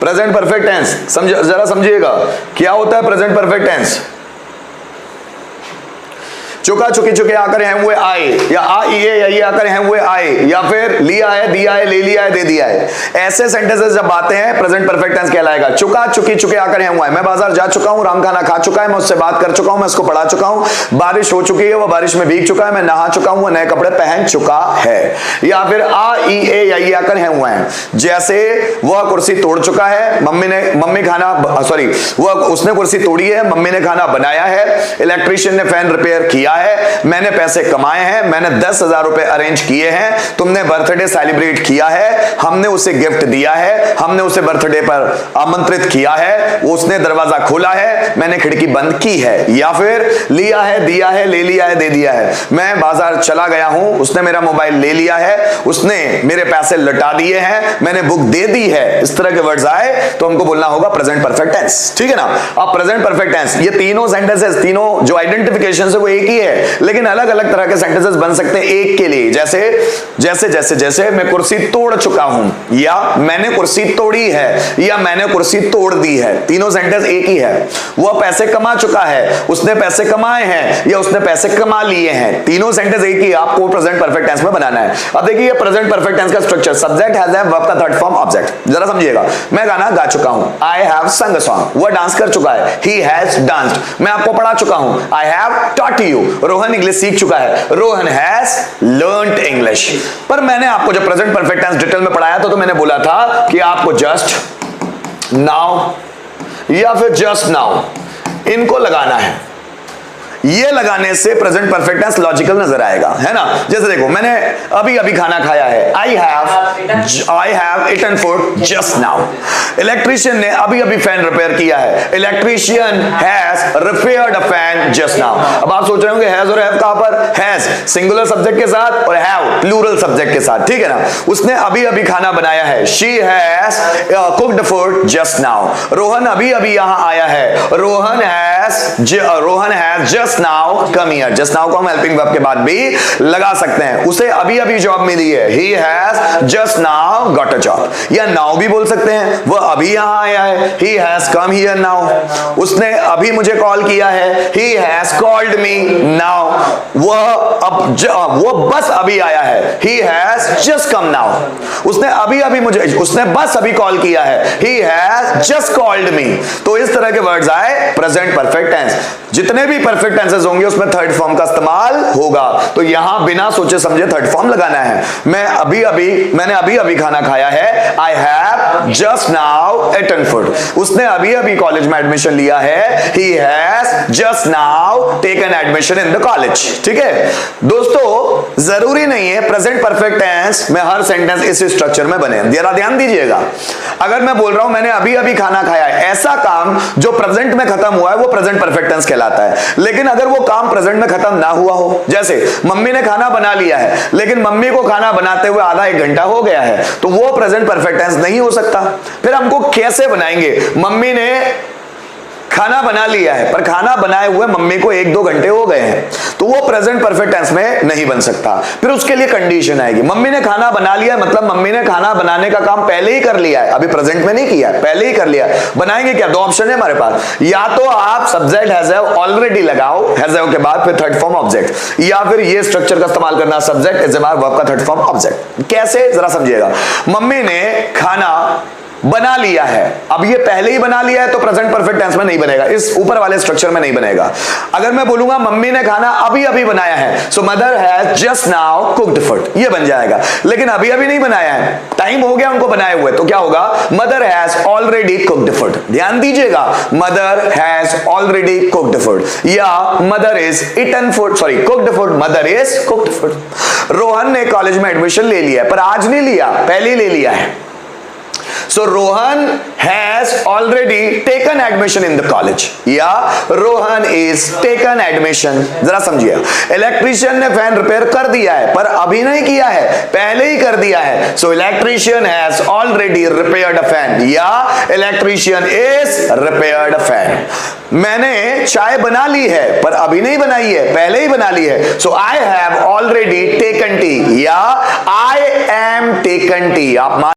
Present perfect tense जरा समझिएगा क्या होता है प्रेजेंट परफेक्ट टेंस। चुका चुकी चुके आकर हैं हुए आए, या आ ये या ये आकर हैं हुए आए, या फिर लिया है दिया है ले लिया है दे दिया है। ऐसे सेंटेंसेस जब आते हैं प्रेजेंट परफेक्ट टेंस कहलाएगा। चुका चुकी चुके आकर हैं हुआ है, मैं बाजार जा चुका हूं, राम खाना खा चुका है, मैं उससे बात कर चुका हूं, मैं उसको पढ़ा चुका हूं, बारिश हो चुकी है, वह बारिश में भीग चुका है, मैं नहा चुका हूं, वह नए कपड़े पहन चुका है। या फिर आ ई ए या ये आकर हैं हुआ है, जैसे वह कुर्सी तोड़ चुका है, उसने कुर्सी तोड़ी है, मम्मी ने खाना बनाया है, इलेक्ट्रीशियन ने फैन रिपेयर किया है, मैंने पैसे कमाए हैं, मैंने 10,000 रुपए अरेंज किए हैं, तुमने बर्थडे सेलिब्रेट किया है, हमने उसे गिफ्ट दिया है, हमने उसे बर्थडे पर आमंत्रित किया है, उसने दरवाजा खोला है, मैंने खिड़की बंद की है। या फिर लिया है दिया है ले लिया है दे दिया है, मैं बाजार चला गया हूं, उसने मेरा मोबाइल ले लिया है, उसने मेरे पैसे लौटा दिए हैं, मैंने बुक दे दी है। इस तरह के वर्ड्स आए तो हमको बोलना होगा प्रेजेंट परफेक्ट टेंस, ठीक है ना। अब प्रेजेंट परफेक्ट टेंस, ये तीनों सेंटेंसेस, तीनों जो आइडेंटिफिकेशन है वो एक ही है, लेकिन अलग अलग तरह के सेंटेंसेस बन सकते हैं एक के लिए। जैसे जैसे जैसे जैसे मैं कुर्सी तोड़ चुका हूं, या मैंने कुर्सी तोड़ी है, या मैंने कुर्सी तोड़ दी है, तीनों सेंटेंस एक ही है। वह पैसे कमा चुका है, उसने पैसे कमाए हैं, या उसने पैसे कमा लिए हैं, तीनों सेंटेंस एक ही, आपको प्रेजेंट परफेक्ट टेंस में बनाना है। अब देखिए ये प्रेजेंट परफेक्ट टेंस का स्ट्रक्चर, सब्जेक्ट हैज है, वर्ब का थर्ड फॉर्म ऑब्जेक्ट। जरा समझिएगा, मैं गाना गा चुका हूं, आई हैव संग अ सॉन्ग, वह डांस कर चुका है, ही हैज डांस्ड, मैं आपको पढ़ा चुका हूं, I have taught you, Rohan English सीख चुका है, रोहन हैज लर्नड इंग्लिश। पर मैंने आपको जब प्रेजेंट परफेक्ट टेंस डिटेल में पढ़ाया तो मैंने बोला था कि आपको जस्ट नाउ या फिर जस्ट नाउ इनको लगाना है, ये लगाने से प्रेजेंट परफेक्ट टेंस लॉजिकल नजर आएगा, है ना। जैसे देखो, मैंने अभी अभी खाना खाया है, I have eaten food just now. Electrician ने अभी अभी फैन रिपेयर किया है, electrician has repaired a fan just now. अब आप सोच रहे होंगे हैज और हैव कहां पर, हैज सिंगुलर सब्जेक्ट के साथ और हैव प्लूरल सब्जेक्ट के साथ, ठीक है ना। उसने अभी अभी खाना बनाया है, she has cooked food just now. Rohan अभी अभी यहां आया है, Rohan has just now come here. Just now को हम हेल्पिंग वर्ब के बाद भी लगा सकते हैं। उसे अभी अभी जॉब मिली है, he has just now got a job। या नाउ भी बोल सकते हैं, वह अभी यहां आया है, he has come here now। उसने अभी मुझे कॉल किया है, he has called me now। वह बस अभी आया है, he has just come now। उसने बस अभी कॉल किया है, he has just called me। तो इस तरह के वर्ड्स आए प्रेजेंट परफेक्ट टेंस। जितने भी परफेक्ट टेंसेस होंगे उसमें थर्ड फॉर्म का इस्तेमाल होगा, तो यहां बिना सोचे समझे थर्ड फॉर्म लगाना है। मैंने अभी अभी खाना खाया है, I have just now eaten food. उसने अभी अभी कॉलेज में एडमिशन लिया है, he has just now taken admission in the college. ठीक है दोस्तों, जरूरी नहीं है प्रेजेंट परफेक्ट टेंस में हर सेंटेंस इस स्ट्रक्चर में बने। जरा ध्यान दीजिएगा, अगर मैं बोल रहा हूं मैंने अभी अभी खाना खाया है, ऐसा काम जो प्रेजेंट में खत्म हुआ है वो प्रेजेंट परफेक्ट टेंस कहलाता है। लेकिन अगर वो काम प्रेजेंट में खत्म ना हुआ हो, जैसे मम्मी ने खाना बना लिया है लेकिन मम्मी को खाना बनाते हुए आधा एक घंटा हो गया है, तो वो प्रेजेंट परफेक्ट टेंस नहीं हो सकता। फिर हमको कैसे बनाएंगे, मम्मी ने खाना बना लिया है पर खाना बनाए हुए मम्मी को 1-2 घंटे हो गए हैं, तो वो प्रेजेंट परफेक्ट टेंस में नहीं बन सकता। फिर उसके लिए कंडीशन आएगी, मम्मी ने खाना बना लिया मतलब मम्मी ने खाना बनाने का काम पहले ही कर लिया है, अभी प्रेजेंट में नहीं किया, पहले ही कर लिया। बनाएंगे क्या, 2 ऑप्शन है हमारे पास, या तो आप सब्जेक्ट हैज हैव ऑलरेडी लगाओ, हैज हैव के बाद फिर थर्ड फॉर्म ऑब्जेक्ट, या फिर ये स्ट्रक्चर का इस्तेमाल करना, सब्जेक्ट इज वर्ब का थर्ड फॉर्म ऑब्जेक्ट। कैसे जरा समझिएगा, मम्मी ने खाना बना लिया है, अब ये पहले ही बना लिया है तो प्रेजेंट परफेक्ट टेंस में नहीं बनेगा, इस ऊपर वाले स्ट्रक्चर में नहीं बनेगा। अगर मैं बोलूंगा मम्मी ने खाना अभी अभी बनाया है, so mother has just now cooked food, ये बन जाएगा। लेकिन अभी अभी नहीं बनाया है, टाइम हो गया उनको बनाए हुए, तो क्या होगा, mother has already cooked food. ध्यान दीजिएगा, mother has already cooked food, या mother is eaten food, sorry cooked food, mother is cooked food. Rohan ने कॉलेज में एडमिशन ले लिया पर आज नहीं लिया, पहले ही ले लिया है। So Rohan has already taken admission in the college, या Rohan is taken admission। जरा समझिए, इलेक्ट्रीशियन ने फैन रिपेयर कर दिया है पर अभी नहीं किया है, पहले ही कर दिया है। So electrician has already repaired a fan, या electrician is repaired a fan। मैंने चाय बना ली है पर अभी नहीं बनाई है, पहले ही बना ली है। So I have already taken tea, या I am taken tea। आप